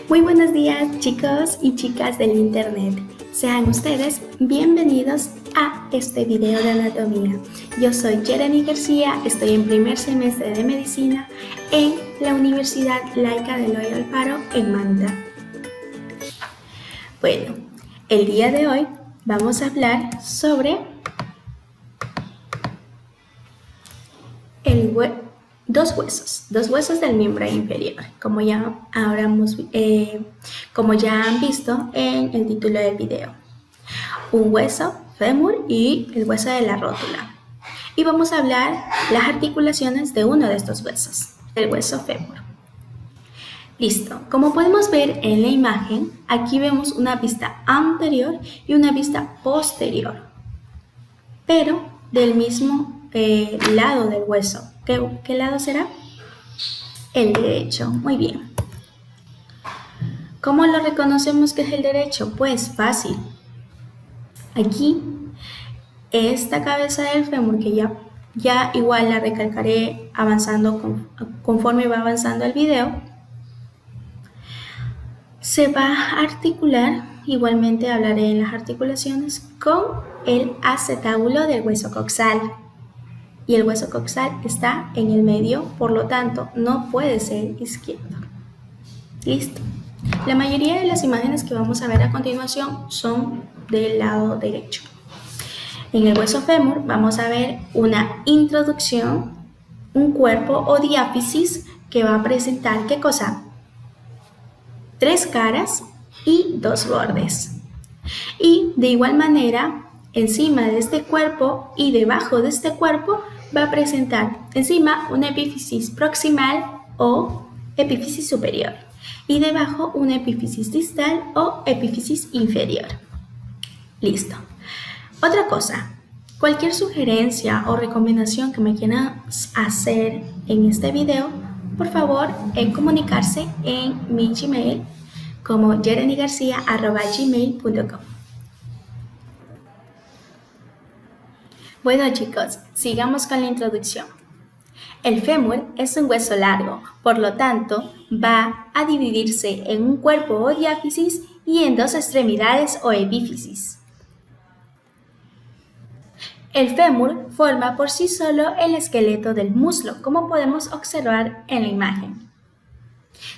Muy buenos días, chicos y chicas del internet. Sean ustedes bienvenidos a este video de anatomía. Yo soy Jeremy García, estoy en primer semestre de medicina en la Universidad Laica de Eloy Alfaro en Manta. Bueno, el día de hoy vamos a hablar sobre dos huesos del miembro inferior, como ya han visto en el título del video. Un hueso fémur y el hueso de la rótula. Y vamos a hablar las articulaciones de uno de estos huesos, el hueso fémur. Listo, como podemos ver en la imagen, aquí vemos una vista anterior y una vista posterior, pero del mismo lado del hueso. ¿Qué lado será? El derecho. Muy bien. ¿Cómo lo reconocemos que es el derecho? Pues fácil. Aquí, esta cabeza del fémur, que ya igual la recalcaré avanzando conforme va avanzando el video, se va a articular, igualmente hablaré en las articulaciones, con el acetábulo del hueso coxal. Y el hueso coxal está en el medio, por lo tanto, no puede ser izquierdo. Listo. La mayoría de las imágenes que vamos a ver a continuación son del lado derecho. En el hueso fémur vamos a ver una introducción, un cuerpo o diáfisis que va a presentar, ¿qué cosa? 3 caras y 2 bordes. Y de igual manera, encima de este cuerpo y debajo de este cuerpo va a presentar encima una epífisis proximal o epífisis superior y debajo una epífisis distal o epífisis inferior. Listo. Otra cosa, cualquier sugerencia o recomendación que me quieran hacer en este video, por favor, comunicarse en mi Gmail como jeremygarcia@gmail.com. Bueno, chicos, sigamos con la introducción. El fémur es un hueso largo, por lo tanto, va a dividirse en un cuerpo o diáfisis y en 2 extremidades o epífisis. El fémur forma por sí solo el esqueleto del muslo, como podemos observar en la imagen.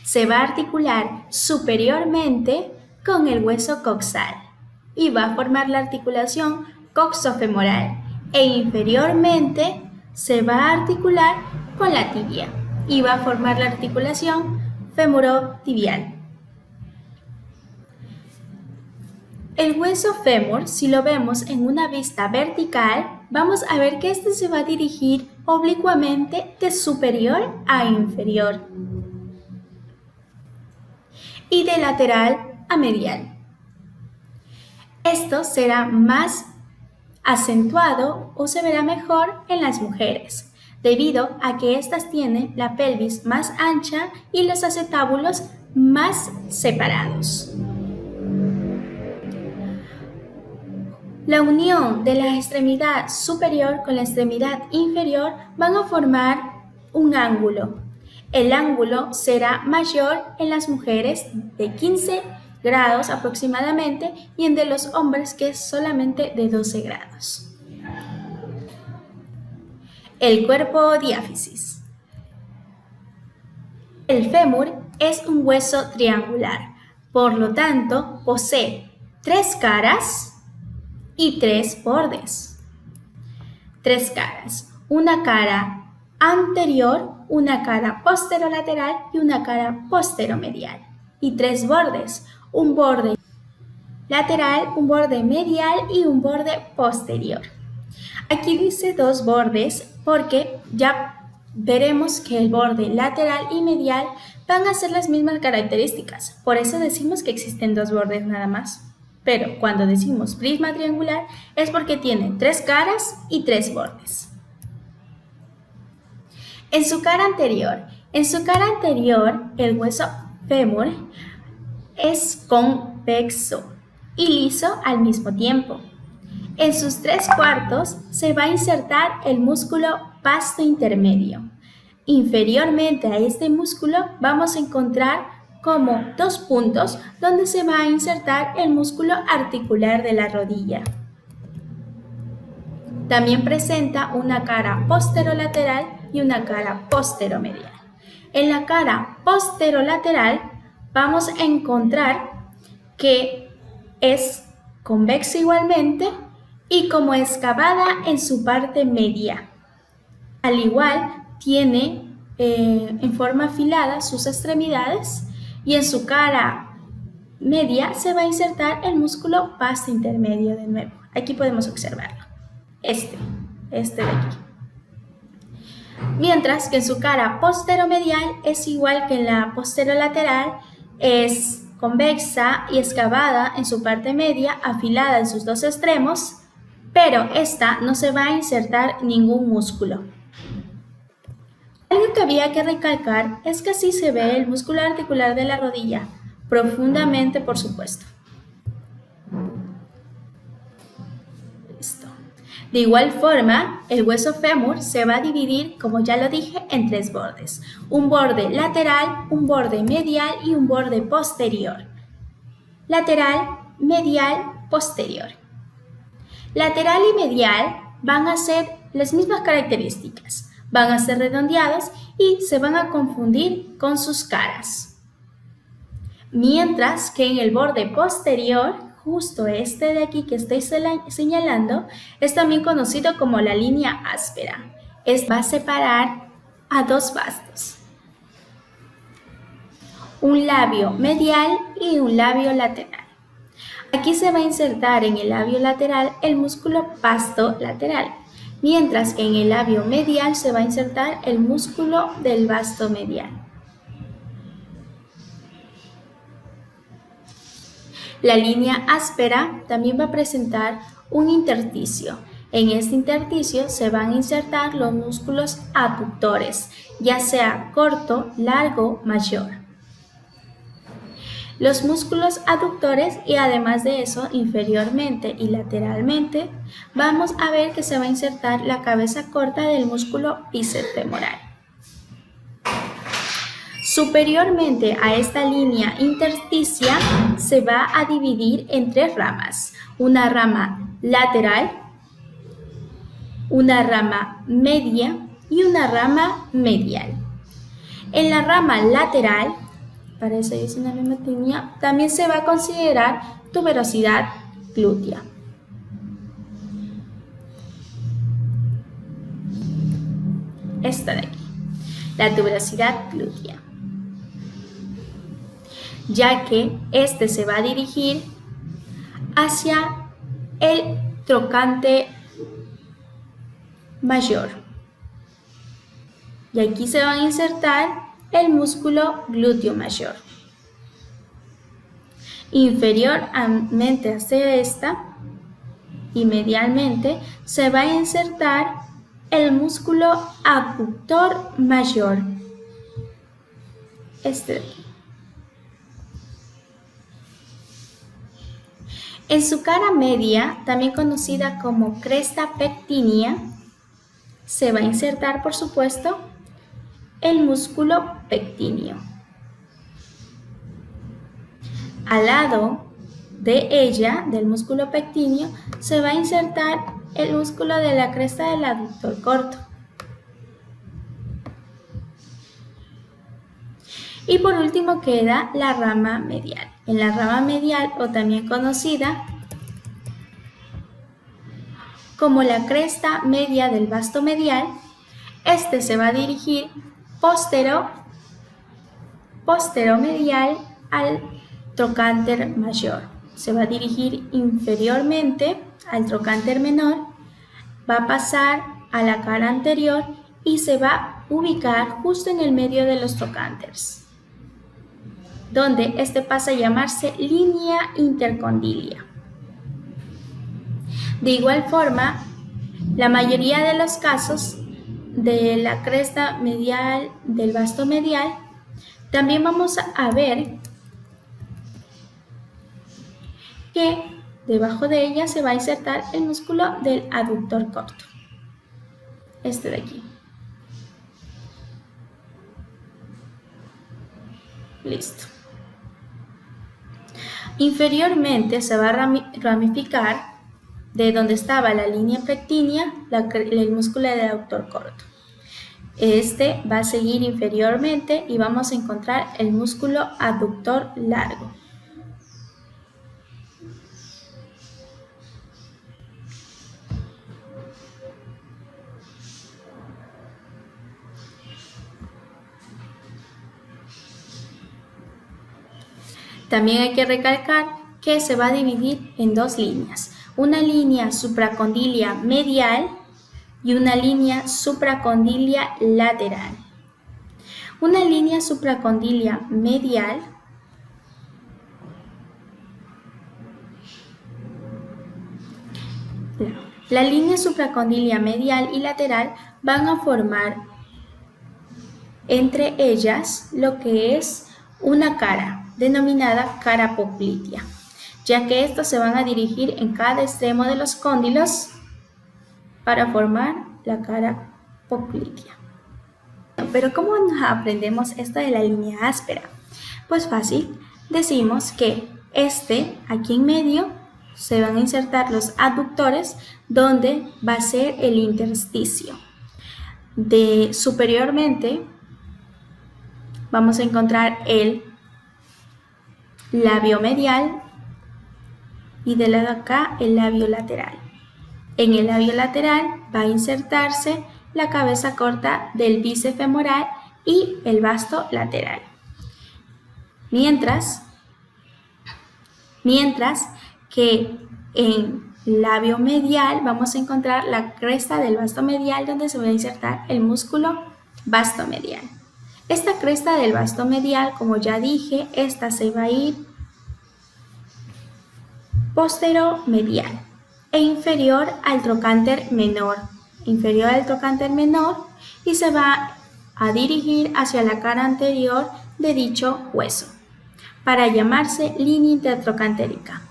Se va a articular superiormente con el hueso coxal y va a formar la articulación coxofemoral e inferiormente se va a articular con la tibia y va a formar la articulación femorotibial. El hueso fémur, si lo vemos en una vista vertical, vamos a ver que este se va a dirigir oblicuamente de superior a inferior y de lateral a medial. Esto será más acentuado o se verá mejor en las mujeres, debido a que éstas tienen la pelvis más ancha y los acetábulos más separados. La unión de la extremidad superior con la extremidad inferior van a formar un ángulo. El ángulo será mayor en las mujeres de 15 grados aproximadamente y en de los hombres que es solamente de 12 grados. El cuerpo o diáfisis. El fémur es un hueso triangular, por lo tanto posee 3 caras y 3 bordes. 3 caras, una cara anterior, una cara posterolateral y una cara posteromedial. Y 3 bordes, un borde lateral, un borde medial y un borde posterior. Aquí dice 2 bordes porque ya veremos que el borde lateral y medial van a ser las mismas características. Por eso decimos que existen 2 bordes nada más. Pero cuando decimos prisma triangular es porque tiene 3 caras y 3 bordes. En su cara anterior, el hueso fémur es convexo y liso al mismo tiempo. En sus 3/4 se va a insertar el músculo vasto intermedio. Inferiormente a este músculo vamos a encontrar como dos puntos donde se va a insertar el músculo articular de la rodilla. También presenta una cara posterolateral y una cara posteromedial. En la cara posterolateral vamos a encontrar que es convexa igualmente y como excavada en su parte media. Al igual, tiene en forma afilada sus extremidades y en su cara media se va a insertar el músculo vasto intermedio de nuevo. Aquí podemos observarlo. Este de aquí. Mientras que en su cara posteromedial es igual que en la posterolateral, es convexa y excavada en su parte media, afilada en sus dos extremos, pero esta no se va a insertar ningún músculo. Algo que había que recalcar es que así se ve el músculo articular de la rodilla, profundamente por supuesto. Listo. De igual forma, el hueso fémur se va a dividir, como ya lo dije, en tres bordes. Un borde lateral, un borde medial y un borde posterior. Lateral, medial, posterior. Lateral y medial van a ser las mismas características. Van a ser redondeados y se van a confundir con sus caras. Mientras que en el borde posterior, justo este de aquí que estoy señalando, es también conocido como la línea áspera. Va a separar a dos vastos. Un labio medial y un labio lateral. Aquí se va a insertar en el labio lateral el músculo vasto lateral, mientras que en el labio medial se va a insertar el músculo del vasto medial. La línea áspera también va a presentar un intersticio. En este intersticio se van a insertar los músculos aductores, ya sea corto, largo, mayor. Los músculos aductores y además de eso, inferiormente y lateralmente, vamos a ver que se va a insertar la cabeza corta del músculo bíceps femoral. Superiormente a esta línea intersticia se va a dividir en tres ramas, una rama lateral, una rama media y una rama medial. En la rama lateral, para eso hice una mnemotonía, también se va a considerar tuberosidad glútea. Esta de aquí, la tuberosidad glútea, ya que este se va a dirigir hacia el trocánter mayor. Y aquí se va a insertar el músculo glúteo mayor. Inferiormente hacia esta y medialmente se va a insertar el músculo abductor mayor. Este de aquí. En su cara media, también conocida como cresta pectínea, se va a insertar, por supuesto, el músculo pectíneo. Al lado de ella, del músculo pectíneo, se va a insertar el músculo de la cresta del aductor corto. Y por último queda la rama medial. En la rama medial, o también conocida como la cresta media del vasto medial, este se va a dirigir posteromedial al trocánter mayor. Se va a dirigir inferiormente al trocánter menor, va a pasar a la cara anterior y se va a ubicar justo en el medio de los trocánters, donde este pasa a llamarse línea intercondilia. De igual forma, la mayoría de los casos de la cresta medial del vasto medial, también vamos a ver que debajo de ella se va a insertar el músculo del aductor corto, este de aquí. Listo. Inferiormente se va a ramificar de donde estaba la línea pectínea, el músculo del aductor corto. Este va a seguir inferiormente y vamos a encontrar el músculo aductor largo. También hay que recalcar que se va a dividir en dos líneas, una línea supracondilia medial y una línea supracondilia lateral. Una línea supracondilia medial la línea supracondilia medial y lateral van a formar entre ellas lo que es una cara, denominada cara poplitea, ya que estos se van a dirigir en cada extremo de los cóndilos para formar la cara poplitea. Pero ¿cómo nos aprendemos esto de la línea áspera? Pues fácil, decimos que aquí en medio se van a insertar los aductores donde va a ser el intersticio. Superiormente vamos a encontrar el labio medial y del lado acá el labio lateral. En el labio lateral va a insertarse la cabeza corta del bíceps femoral y el vasto lateral. Mientras que en labio medial vamos a encontrar la cresta del vasto medial donde se va a insertar el músculo vasto medial. Esta cresta del vasto medial, como ya dije, esta se va a ir posteromedial e inferior al trocánter menor. Y se va a dirigir hacia la cara anterior de dicho hueso para llamarse línea intertrocantérica.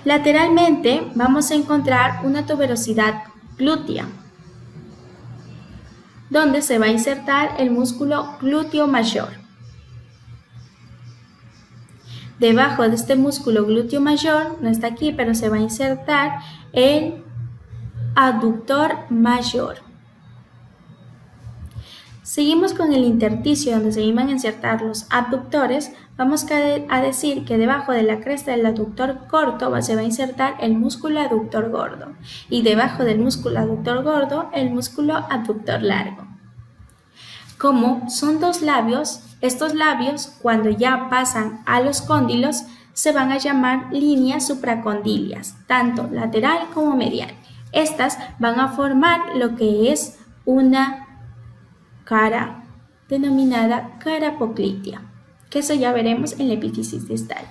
Lateralmente vamos a encontrar una tuberosidad glútea donde se va a insertar el músculo glúteo mayor. Debajo de este músculo glúteo mayor, no está aquí, pero se va a insertar el aductor mayor. Seguimos con el intersticio donde se iban a insertar los abductores. Vamos a decir que debajo de la cresta del aductor corto se va a insertar el músculo aductor gordo y debajo del músculo aductor gordo el músculo aductor largo. Como son dos labios, estos labios cuando ya pasan a los cóndilos se van a llamar líneas supracondilias, tanto lateral como medial. Estas van a formar lo que es una cara denominada cara poplitea, que eso ya veremos en la epífisis distal.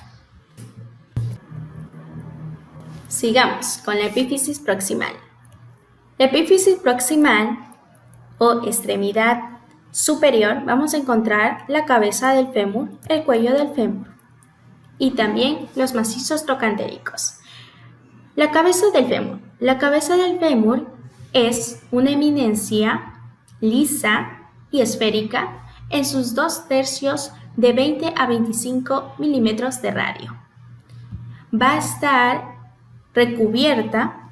Sigamos con la epífisis proximal. La epífisis proximal o extremidad superior vamos a encontrar la cabeza del fémur, el cuello del fémur y también los macizos trocantéricos. La cabeza del fémur. La cabeza del fémur es una eminencia lisa y esférica en sus 2/3 de 20 a 25 milímetros de radio. Va a estar recubierta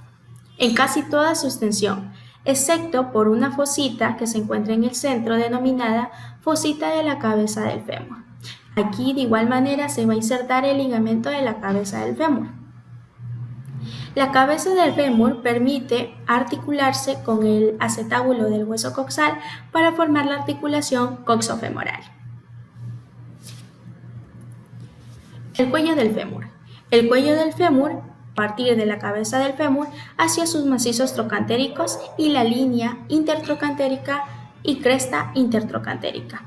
en casi toda su extensión, excepto por una fosita que se encuentra en el centro denominada fosita de la cabeza del fémur. Aquí de igual manera se va a insertar el ligamento de la cabeza del fémur. La cabeza del fémur permite articularse con el acetábulo del hueso coxal para formar la articulación coxofemoral. El cuello del fémur. El cuello del fémur, a partir de la cabeza del fémur hacia sus macizos trocantéricos y la línea intertrocantérica y cresta intertrocantérica.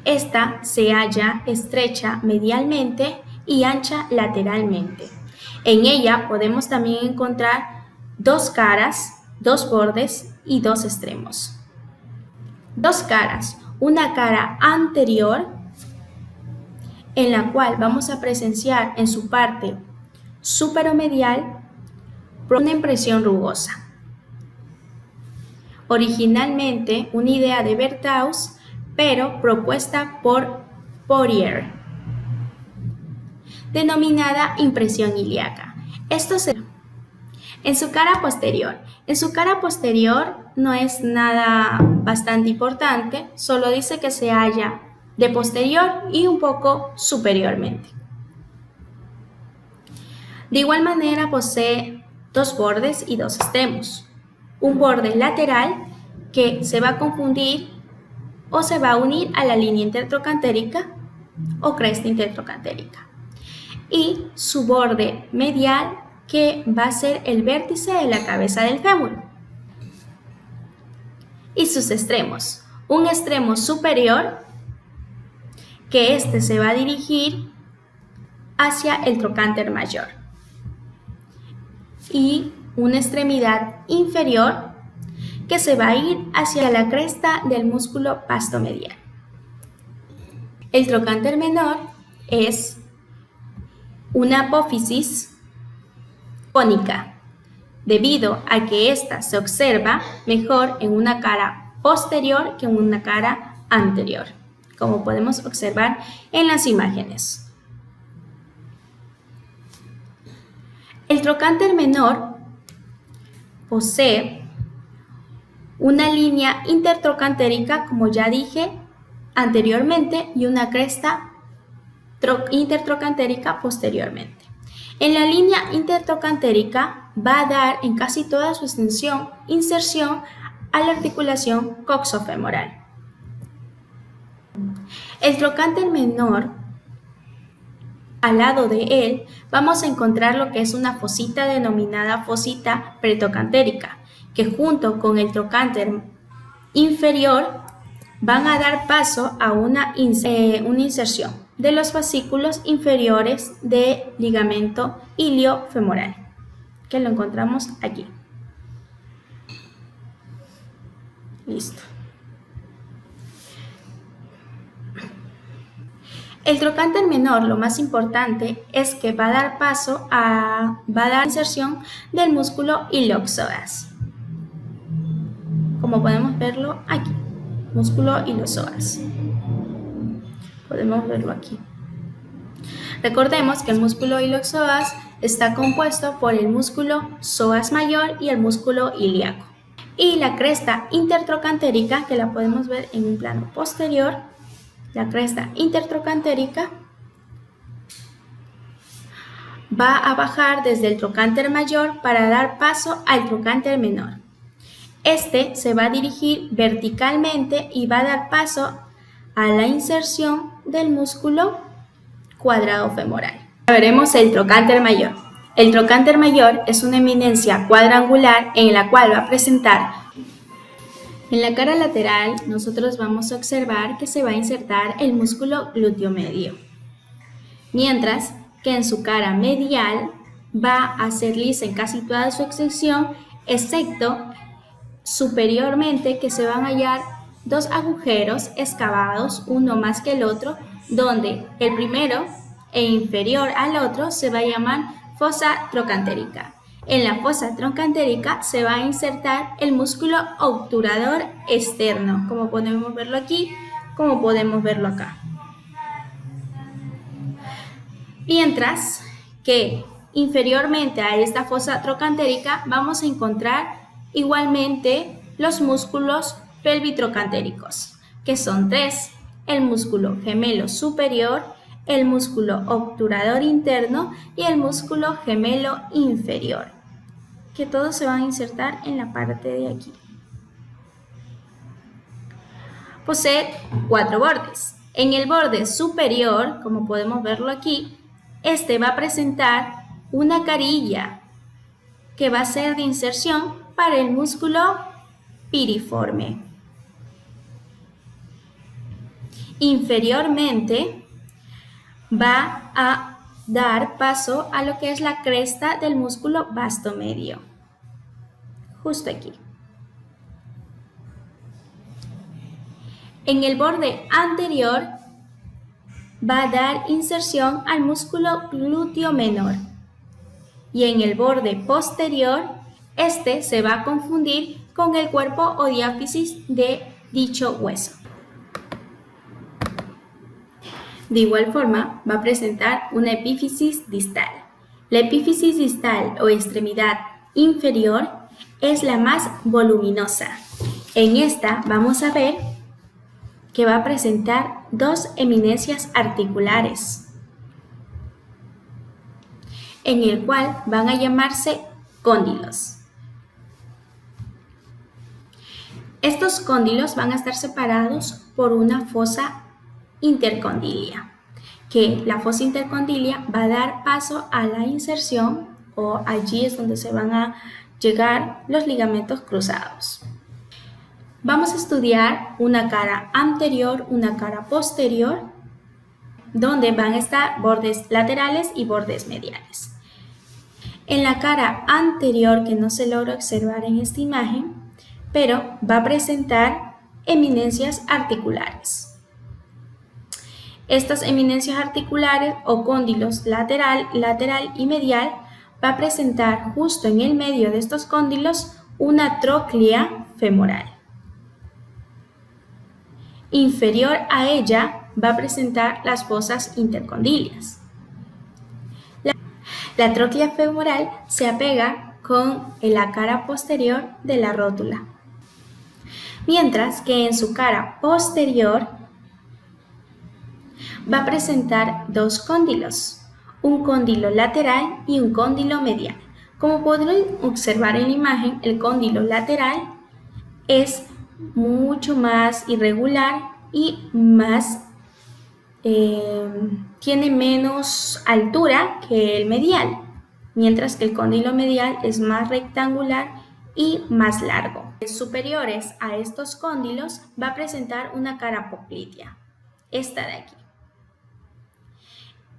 Esta se halla estrecha medialmente y ancha lateralmente. En ella podemos también encontrar dos caras, dos bordes y dos extremos. Dos caras, una cara anterior en la cual vamos a presenciar en su parte superomedial una impresión rugosa. Originalmente una idea de Berthaus, pero propuesta por Poirier, denominada impresión ilíaca. Esto se en su cara posterior. En su cara posterior no es nada bastante importante, solo dice que se halla de posterior y un poco superiormente. De igual manera posee dos bordes y dos extremos. Un borde lateral que se va a confundir o se va a unir a la línea intertrocantérica o cresta intertrocantérica. Y su borde medial que va a ser el vértice de la cabeza del fémur. Y sus extremos. Un extremo superior que este se va a dirigir hacia el trocánter mayor. Y una extremidad inferior que se va a ir hacia la cresta del músculo vastomedial. El trocánter menor es una apófisis cónica, debido a que ésta se observa mejor en una cara posterior que en una cara anterior, como podemos observar en las imágenes. El trocánter menor posee una línea intertrocantérica, como ya dije anteriormente, y una cresta intertrocantérica posteriormente. En la línea intertrocantérica va a dar en casi toda su extensión inserción a la articulación coxofemoral. El trocánter menor, al lado de él, vamos a encontrar lo que es una fosita denominada fosita pretrocantérica, que junto con el trocánter inferior van a dar paso a una inserción de los fascículos inferiores del ligamento iliofemoral, que lo encontramos aquí. Listo. El trocánter menor, lo más importante es que va a dar paso a inserción del músculo iliopsoas, como podemos verlo aquí, músculo iliopsoas. Podemos verlo aquí. Recordemos que el músculo iliopsoas está compuesto por el músculo psoas mayor y el músculo ilíaco. Y la cresta intertrocantérica, que la podemos ver en un plano posterior, la cresta intertrocantérica va a bajar desde el trocánter mayor para dar paso al trocánter menor. Este se va a dirigir verticalmente y va a dar paso a la inserción del músculo cuadrado femoral. Veremos el trocánter mayor. El trocánter mayor es una eminencia cuadrangular en la cual va a presentar. En la cara lateral nosotros vamos a observar que se va a insertar el músculo glúteo medio, mientras que en su cara medial va a ser lisa en casi toda su extensión, excepto superiormente que se van a hallar dos agujeros excavados, uno más que el otro, donde el primero e inferior al otro se va a llamar fosa trocantérica. En la fosa trocantérica se va a insertar el músculo obturador externo, como podemos verlo aquí, como podemos verlo acá. Mientras que inferiormente a esta fosa trocantérica vamos a encontrar igualmente los músculos pelvitrocantéricos, que son tres: el músculo gemelo superior, el músculo obturador interno y el músculo gemelo inferior, que todos se van a insertar en la parte de aquí. Posee cuatro bordes. En el borde superior, como podemos verlo aquí, este va a presentar una carilla que va a ser de inserción para el músculo piriforme. Inferiormente va a dar paso a lo que es la cresta del músculo vastomedio, justo aquí. En el borde anterior va a dar inserción al músculo glúteo menor y en el borde posterior este se va a confundir con el cuerpo o diáfisis de dicho hueso. De igual forma, va a presentar una epífisis distal. La epífisis distal o extremidad inferior es la más voluminosa. En esta vamos a ver que va a presentar dos eminencias articulares, en el cual van a llamarse cóndilos. Estos cóndilos van a estar separados por una fosa intercondilia, que la fosa intercondilia va a dar paso a la inserción, o allí es donde se van a llegar los ligamentos cruzados. Vamos a estudiar una cara anterior, una cara posterior, donde van a estar bordes laterales y bordes mediales. En la cara anterior, que no se logra observar en esta imagen, pero va a presentar eminencias articulares. Estas eminencias articulares o cóndilos lateral y medial va a presentar justo en el medio de estos cóndilos una tróclea femoral. Inferior a ella va a presentar las fosas intercondilias. La tróclea femoral se apega con la cara posterior de la rótula, mientras que en su cara posterior va a presentar dos cóndilos, un cóndilo lateral y un cóndilo medial. Como podrán observar en la imagen, el cóndilo lateral es mucho más irregular y tiene menos altura que el medial, mientras que el cóndilo medial es más rectangular y más largo. Superiores a estos cóndilos va a presentar una cara poplitea, esta de aquí.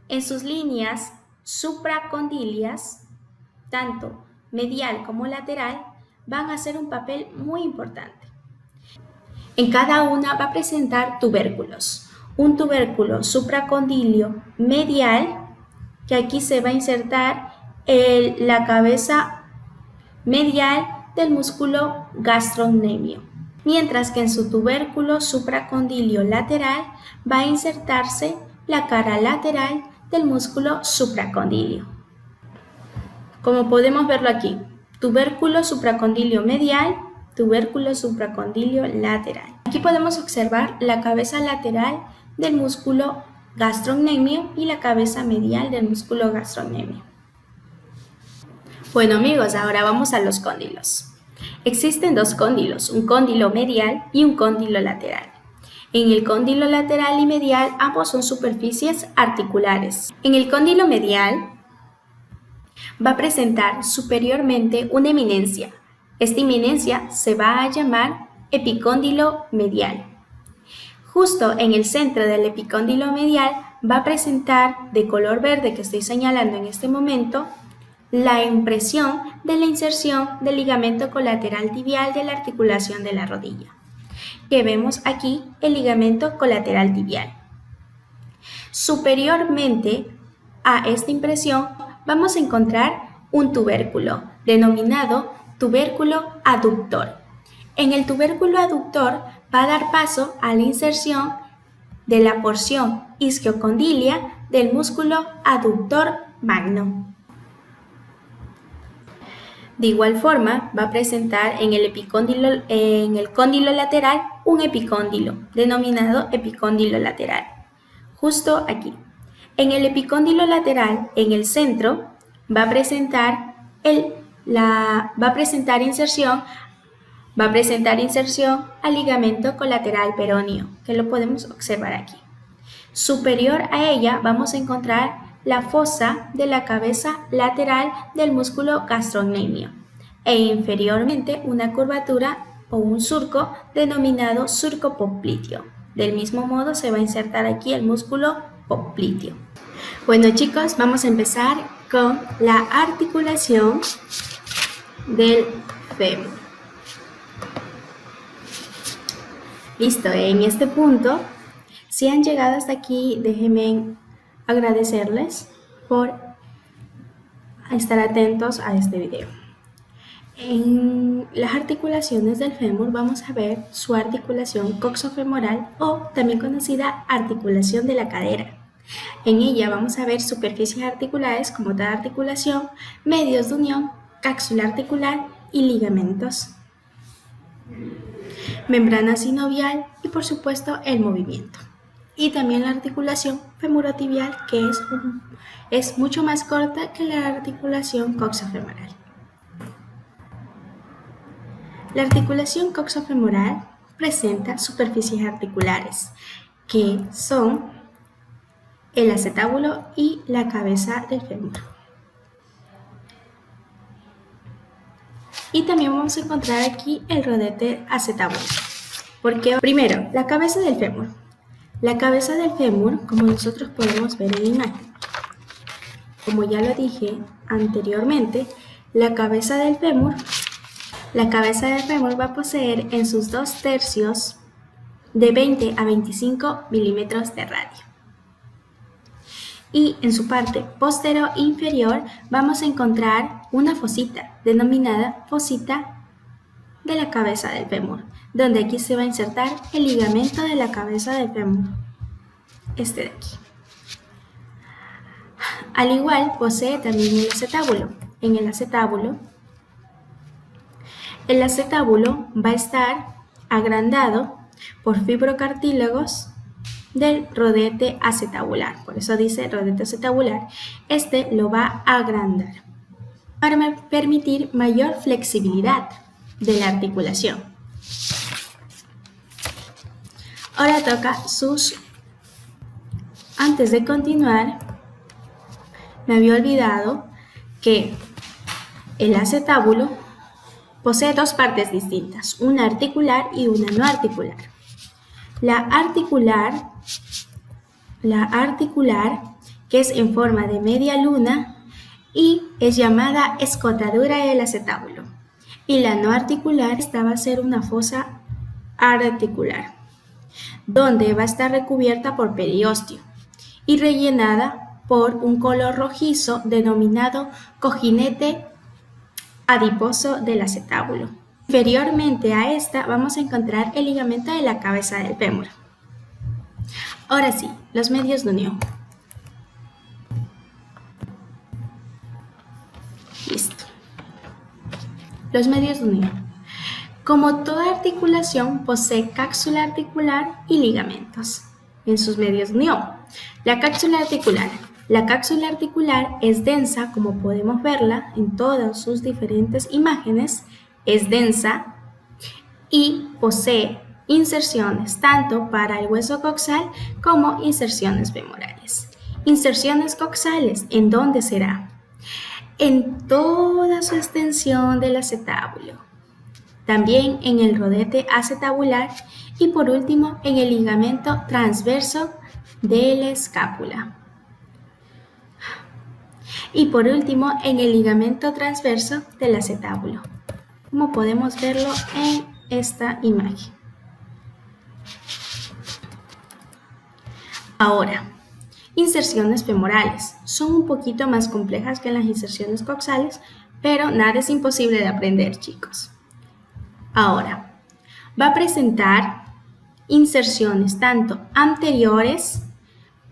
En sus líneas supracondilias, tanto medial como lateral, van a hacer un papel muy importante. En cada una va a presentar tubérculos. Un tubérculo supracondilio medial, que aquí se va a insertar la cabeza medial del músculo gastrocnemio, mientras que en su tubérculo supracondilio lateral va a insertarse la cara lateral del músculo supracondilio. Como podemos verlo aquí, tubérculo supracondilio medial, tubérculo supracondilio lateral. Aquí podemos observar la cabeza lateral del músculo gastrocnemio y la cabeza medial del músculo gastrocnemio. Bueno amigos, ahora vamos a los cóndilos. Existen dos cóndilos, un cóndilo medial y un cóndilo lateral. En el cóndilo lateral y medial ambos son superficies articulares. En el cóndilo medial va a presentar superiormente una eminencia. Esta eminencia se va a llamar epicóndilo medial. Justo en el centro del epicóndilo medial va a presentar de color verde, que estoy señalando en este momento, la impresión de la inserción del ligamento colateral tibial de la articulación de la rodilla, que vemos aquí el ligamento colateral tibial. Superiormente a esta impresión vamos a encontrar un tubérculo denominado tubérculo aductor. En el tubérculo aductor va a dar paso a la inserción de la porción isquiocondilia del músculo aductor magno. De igual forma, va a presentar en el cóndilo lateral un epicóndilo, denominado epicóndilo lateral, justo aquí. En el epicóndilo lateral, en el centro, va a presentar inserción al ligamento colateral peroneo, que lo podemos observar aquí. Superior a ella vamos a encontrar la fosa de la cabeza lateral del músculo gastrocnemio e inferiormente una curvatura o un surco denominado surco popliteo. Del mismo modo se va a insertar aquí el músculo popliteo. Bueno chicos, vamos a empezar con la articulación del fémur. Listo, en este punto, si han llegado hasta aquí, déjenme agradecerles por estar atentos a este video. En las articulaciones del fémur vamos a ver su articulación coxofemoral, o también conocida articulación de la cadera. En ella vamos a ver superficies articulares como toda articulación, medios de unión, cápsula articular y ligamentos, membrana sinovial y por supuesto el movimiento. Y también la articulación femorotibial, que es mucho más corta que la articulación coxofemoral. La articulación coxofemoral presenta superficies articulares, que son el acetábulo y la cabeza del fémur. Y también vamos a encontrar aquí el rodete acetábulo. Porque primero, la cabeza del fémur. La cabeza del fémur, como nosotros podemos ver en la imagen. Como ya lo dije anteriormente, la cabeza del fémur va a poseer en sus 2/3 de 20 a 25 milímetros de radio. Y en su parte posterior inferior vamos a encontrar una fosita denominada fosita de la cabeza del fémur, donde aquí se va a insertar el ligamento de la cabeza del fémur, este de aquí. Al igual posee también el acetábulo. En el acetábulo va a estar agrandado por fibrocartílagos del rodete acetabular, por eso dice rodete acetabular. Este lo va a agrandar para permitir mayor flexibilidad de la articulación. Ahora toca Antes de continuar, me había olvidado que el acetábulo posee dos partes distintas, una articular y una no articular. La articular, que es en forma de media luna y es llamada escotadura del acetábulo. Y la no articular, esta va a ser una fosa articular, donde va a estar recubierta por periósteo y rellenada por un color rojizo denominado cojinete adiposo del acetábulo. Inferiormente a esta vamos a encontrar el ligamento de la cabeza del fémur. Ahora sí, los medios de unión. Listo. Los medios de unión. Como toda articulación, posee cápsula articular y ligamentos en sus medios de unión. La cápsula articular. La cápsula articular es densa, como podemos verla en todas sus diferentes imágenes, es densa y posee inserciones tanto para el hueso coxal como inserciones femorales. Inserciones coxales, ¿en dónde será? En toda su extensión del acetábulo, también en el rodete acetabular y por último en el ligamento transverso de la escápula. Y por último en el ligamento transverso del acetábulo, como podemos verlo en esta imagen. Ahora, inserciones femorales. Son un poquito más complejas que las inserciones coxales, pero nada es imposible de aprender, chicos. Ahora, va a presentar inserciones tanto anteriores,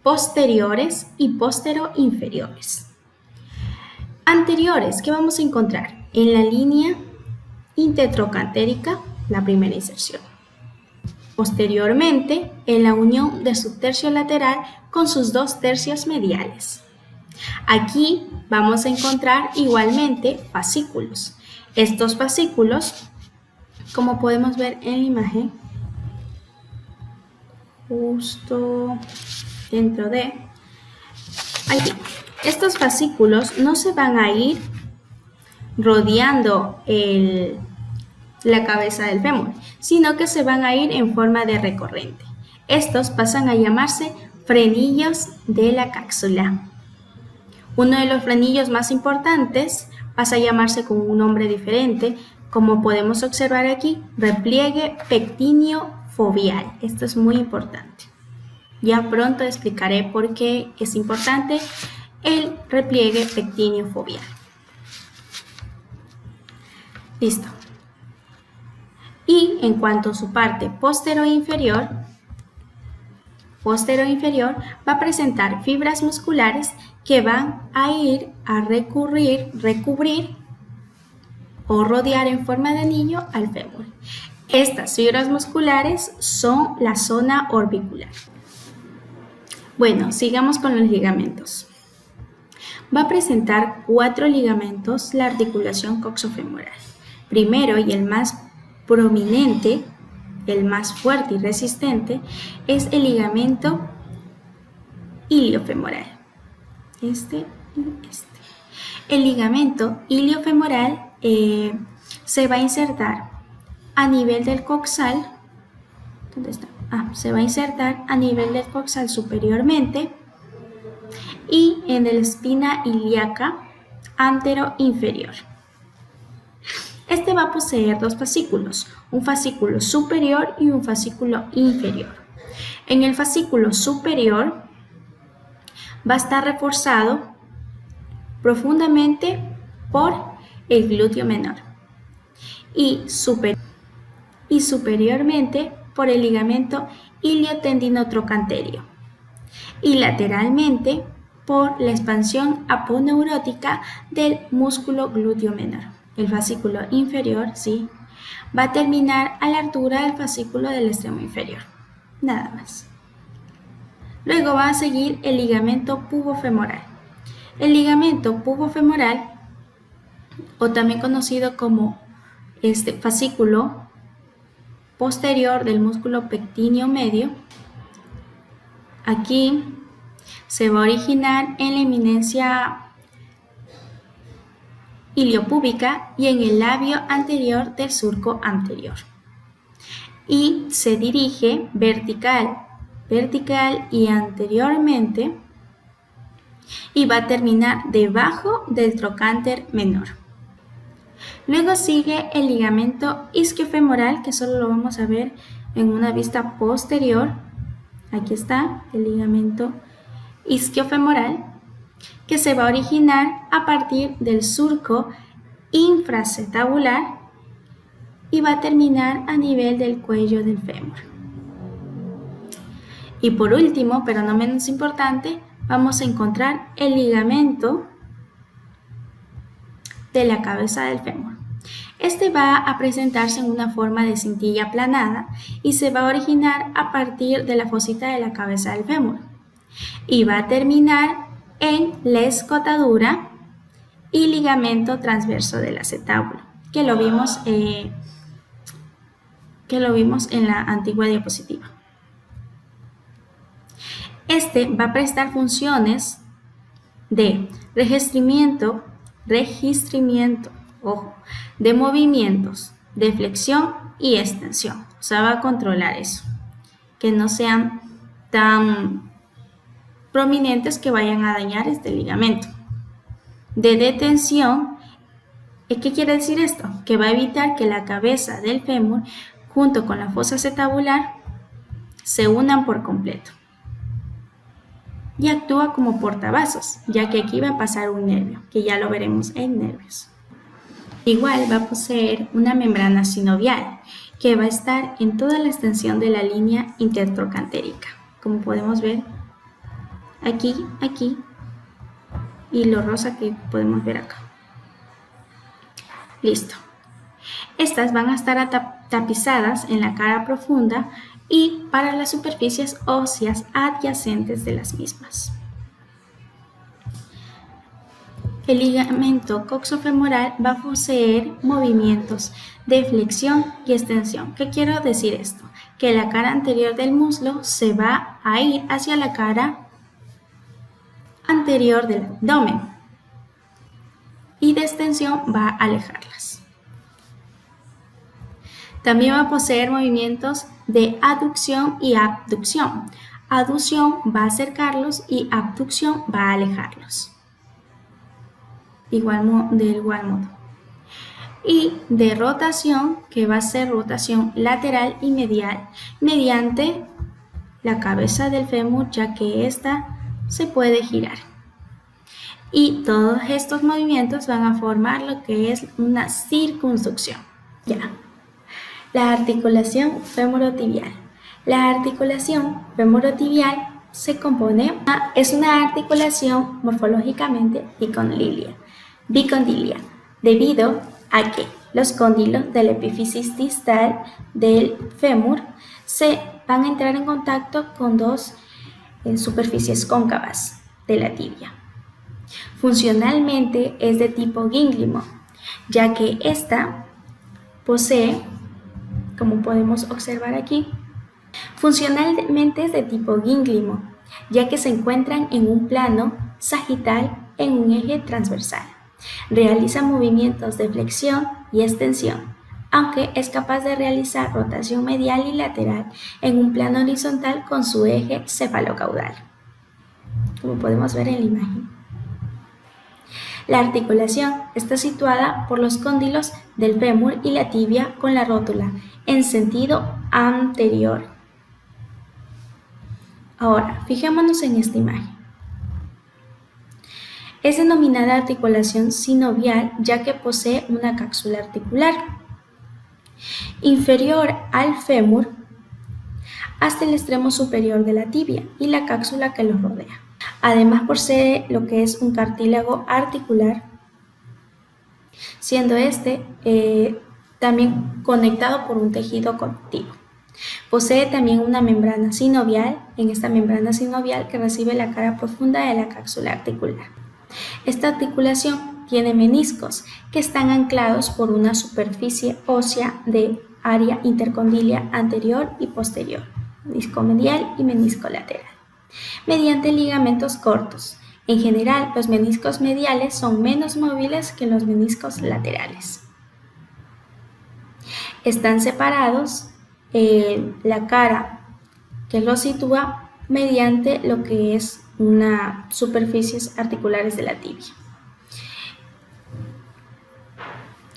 posteriores y postero-inferiores. Anteriores, ¿qué vamos a encontrar? En la línea intertrocantérica, la primera inserción. Posteriormente, en la unión de su tercio lateral con sus 2/3 mediales. Aquí vamos a encontrar igualmente fascículos. Estos fascículos, como podemos ver en la imagen, justo dentro de aquí. Estos fascículos no se van a ir rodeando la cabeza del fémur, sino que se van a ir en forma de recorrente. Estos pasan a llamarse frenillos de la cápsula. Uno de los frenillos más importantes pasa a llamarse con un nombre diferente, como podemos observar aquí, repliegue pectíneo foveal. Esto es muy importante. Ya pronto explicaré por qué es importante el repliegue pectíneo foveal. Listo. Y en cuanto a su parte posterior inferior, posterior-inferior va a presentar fibras musculares que van a ir a recubrir o rodear en forma de anillo al fémur. Estas fibras musculares son la zona orbicular. Bueno, sigamos con los ligamentos. Va a presentar 4 ligamentos la articulación coxofemoral. Primero y el más prominente, el más fuerte y resistente, es el ligamento iliofemoral. Este y este. El ligamento iliofemoral se va a insertar a nivel del coxal. ¿Dónde está? Se va a insertar a nivel del coxal superiormente y en la espina ilíaca antero-inferior. Este va a poseer 2 fascículos, un fascículo superior y un fascículo inferior. En el fascículo superior va a estar reforzado profundamente por el glúteo menor y superiormente por el ligamento iliotendinotrocanterio y lateralmente por la expansión aponeurótica del músculo glúteo menor. El fascículo inferior, sí, va a terminar a la altura del fascículo del extremo inferior. Nada más. Luego va a seguir el ligamento pubofemoral. El ligamento pubofemoral, o también conocido como fascículo posterior del músculo pectíneo medio, aquí se va a originar en la eminencia iliopúbica y en el labio anterior del surco anterior. Y se dirige vertical y anteriormente y va a terminar debajo del trocánter menor. Luego sigue el ligamento isquiofemoral, que solo lo vamos a ver en una vista posterior. Aquí está el ligamento isquiofemoral, que se va a originar a partir del surco infracetabular y va a terminar a nivel del cuello del fémur. Y por último, pero no menos importante, vamos a encontrar el ligamento de la cabeza del fémur. Este va a presentarse en una forma de cintilla aplanada y se va a originar a partir de la fosita de la cabeza del fémur y va a terminar en la escotadura y ligamento transverso del acetábulo, que lo vimos en la antigua diapositiva. Este va a prestar funciones de registramiento, ojo, de movimientos, de flexión y extensión. O sea, va a controlar eso, que no sean tan prominentes que vayan a dañar este ligamento. De detención, ¿qué quiere decir esto? Que va a evitar que la cabeza del fémur junto con la fosa acetabular se unan por completo. Y actúa como portavasos, ya que aquí va a pasar un nervio, que ya lo veremos en nervios. Igual va a poseer una membrana sinovial, que va a estar en toda la extensión de la línea intertrocantérica, como podemos ver aquí, y lo rosa que podemos ver acá. Listo. Estas van a estar tapizadas en la cara profunda y para las superficies óseas adyacentes de las mismas. El ligamento coxofemoral va a poseer movimientos de flexión y extensión. ¿Qué quiero decir esto? Que la cara anterior del muslo se va a ir hacia la cara anterior del abdomen y de extensión va a alejarlas. También va a poseer movimientos de aducción y abducción. Aducción va a acercarlos y abducción va a alejarlos. De igual modo. Y de rotación, que va a ser rotación lateral y medial mediante la cabeza del fémur, ya que ésta se puede girar. Y todos estos movimientos van a formar lo que es una circunducción. Ya. La articulación femorotibial. La articulación femorotibial es una articulación morfológicamente bicondilia, debido a que los cóndilos de la epífisis distal del fémur se van a entrar en contacto con dos superficies cóncavas de la tibia. Funcionalmente es de tipo gínglimo, ya que ésta posee, como podemos observar aquí, funcionalmente es de tipo gínglimo, ya que se encuentran en un plano sagital en un eje transversal. Realiza movimientos de flexión y extensión, aunque es capaz de realizar rotación medial y lateral en un plano horizontal con su eje cefalocaudal, como podemos ver en la imagen. La articulación está situada por los cóndilos del fémur y la tibia con la rótula en sentido anterior. Ahora, fijémonos en esta imagen. Es denominada articulación sinovial ya que posee una cápsula articular inferior al fémur hasta el extremo superior de la tibia y la cápsula que los rodea. Además posee lo que es un cartílago articular, siendo también conectado por un tejido conectivo. Posee también una membrana sinovial, en esta membrana sinovial que recibe la cara profunda de la cápsula articular. Esta articulación tiene meniscos que están anclados por una superficie ósea de área intercondilia anterior y posterior, menisco medial y menisco lateral, mediante ligamentos cortos. En general, los meniscos mediales son menos móviles que los meniscos laterales. Están separados la cara que los sitúa mediante lo que es unas superficies articulares de la tibia,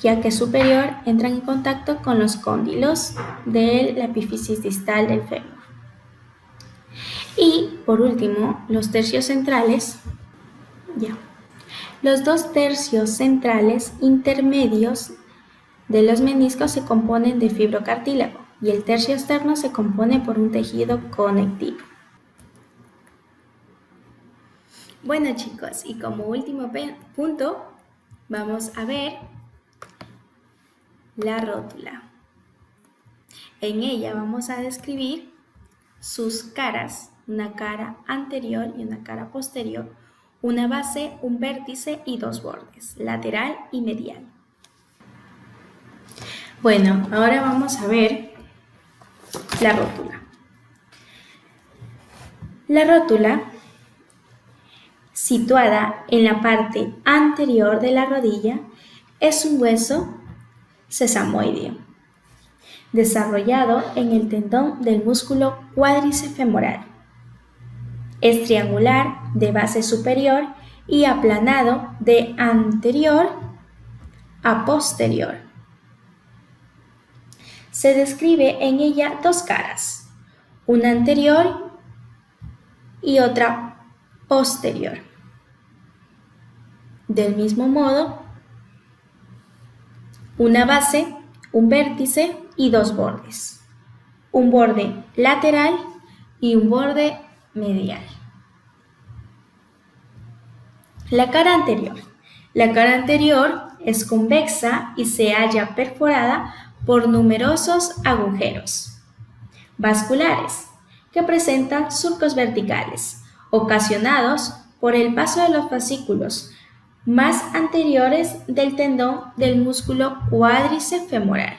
ya que superior entran en contacto con los cóndilos de la epífisis distal del fémur. Y por último, los tercios centrales, los dos tercios centrales intermedios de los meniscos se componen de fibrocartílago y el tercio externo se compone por un tejido conectivo. Bueno chicos, y como último punto vamos a ver la rótula. En ella vamos a describir sus caras, una cara anterior y una cara posterior, una base, un vértice y dos bordes, lateral y medial. Bueno, ahora vamos a ver la rótula. La rótula, situada en la parte anterior de la rodilla, es un hueso sesamoideo, desarrollado en el tendón del músculo cuádriceps femoral. Es triangular de base superior y aplanado de anterior a posterior. Se describe en ella dos caras, una anterior y otra posterior. Del mismo modo, una base, un vértice y dos bordes, un borde lateral y un borde medial. La cara anterior. La cara anterior es convexa y se halla perforada por numerosos agujeros vasculares que presentan surcos verticales, ocasionados por el paso de los fascículos más anteriores del tendón del músculo cuádriceps femoral.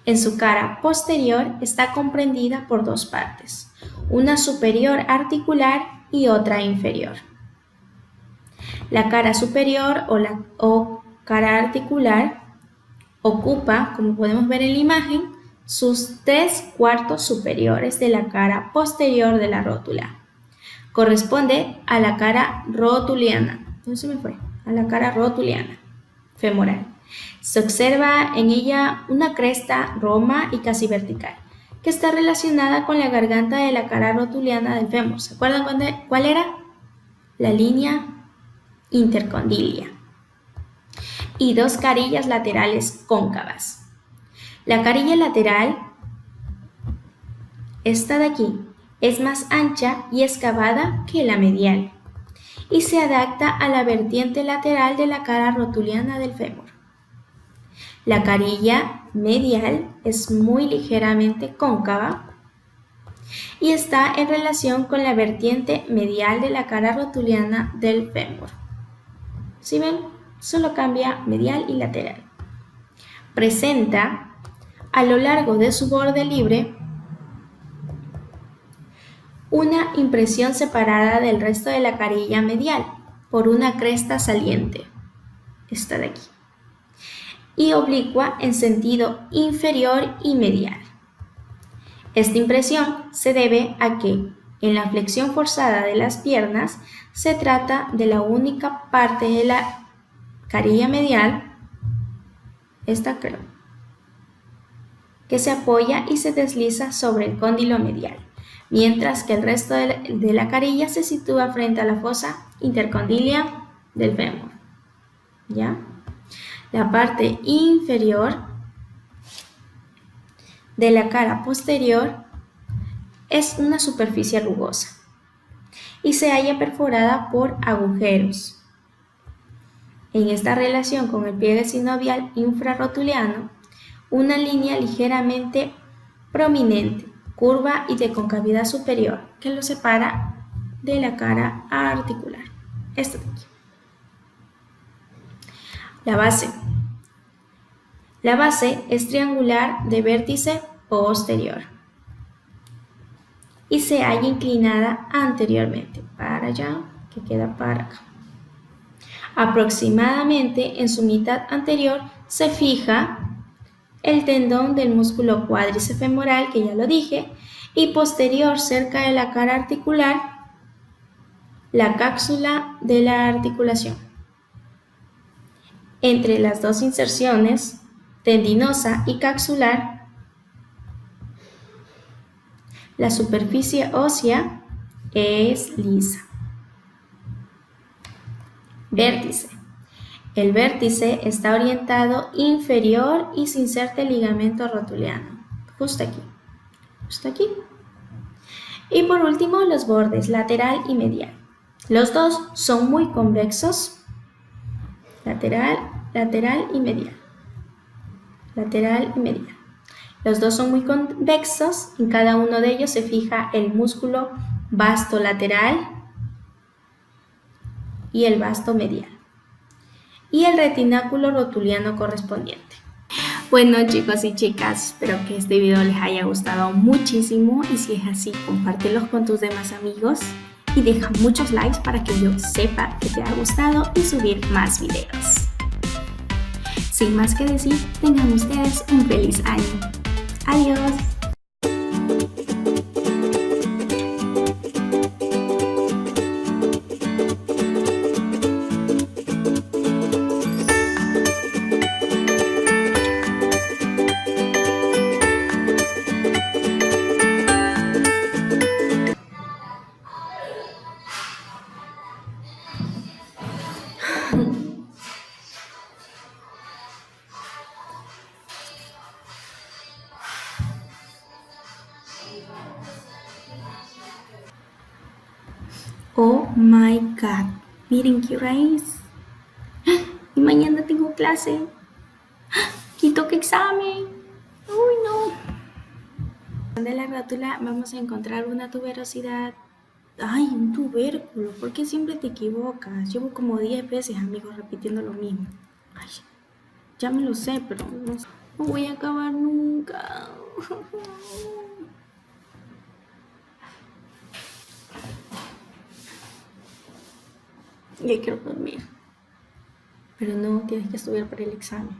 En su cara posterior está comprendida por dos partes, una superior articular y otra inferior. La cara superior o cara articular ocupa, como podemos ver en la imagen, sus 3/4 superiores de la cara posterior de la rótula. Corresponde a la cara rotuliana, a la cara rotuliana femoral. Se observa en ella una cresta roma y casi vertical, que está relacionada con la garganta de la cara rotuliana del fémur. ¿Se acuerdan cuál era? La línea intercondilia. Y dos carillas laterales cóncavas. La carilla lateral Esta de aquí es más ancha y excavada que la medial y se adapta a la vertiente lateral de la cara rotuliana del fémur. La carilla medial es muy ligeramente cóncava y está en relación con la vertiente medial de la cara rotuliana del fémur. ¿Sí ven? Solo cambia medial y lateral. Presenta a lo largo de su borde libre una impresión separada del resto de la carilla medial por una cresta saliente, esta de aquí, y oblicua en sentido inferior y medial. Esta impresión se debe a que en la flexión forzada de las piernas se trata de la única parte de la carilla medial, esta creo, que se apoya y se desliza sobre el cóndilo medial, mientras que el resto de la carilla se sitúa frente a la fosa intercondilia del fémur. ¿Ya? La parte inferior de la cara posterior es una superficie rugosa y se halla perforada por agujeros. En esta relación con el pliegue sinovial infrarrotuliano, una línea ligeramente prominente, curva y de concavidad superior que lo separa de la cara articular. Esto de aquí. La base. La base es triangular de vértice posterior y se halla inclinada anteriormente para allá, que queda para acá. Aproximadamente en su mitad anterior se fija el tendón del músculo cuádriceps femoral, que ya lo dije, y posterior, cerca de la cara articular, la cápsula de la articulación. Entre las dos inserciones, tendinosa y capsular, la superficie ósea es lisa. Vértice. El vértice está orientado inferior y se inserta el ligamento rotuliano, justo aquí, justo aquí. Y por último, los bordes lateral y medial. Los dos son muy convexos, lateral y medial. Lateral y medial. Los dos son muy convexos, en cada uno de ellos se fija el músculo vasto lateral y el vasto medial, y el retináculo rotuliano correspondiente. Bueno, chicos y chicas, espero que este video les haya gustado muchísimo, y si es así, compártelos con tus demás amigos y deja muchos likes para que yo sepa que te ha gustado y subir más videos. Sin más que decir, tengan ustedes un feliz año. Adiós. Oh my God, miren qué hora es. Y mañana tengo clase. Y toca examen. Uy, no. De la rátula vamos a encontrar una tuberosidad. Ay, un tubérculo. ¿Por qué siempre te equivocas? Llevo como 10 veces, amigos, repitiendo lo mismo. Ay, ya me lo sé, pero no voy a acabar nunca. Ya quiero dormir. Pero no, tienes que estudiar para el examen.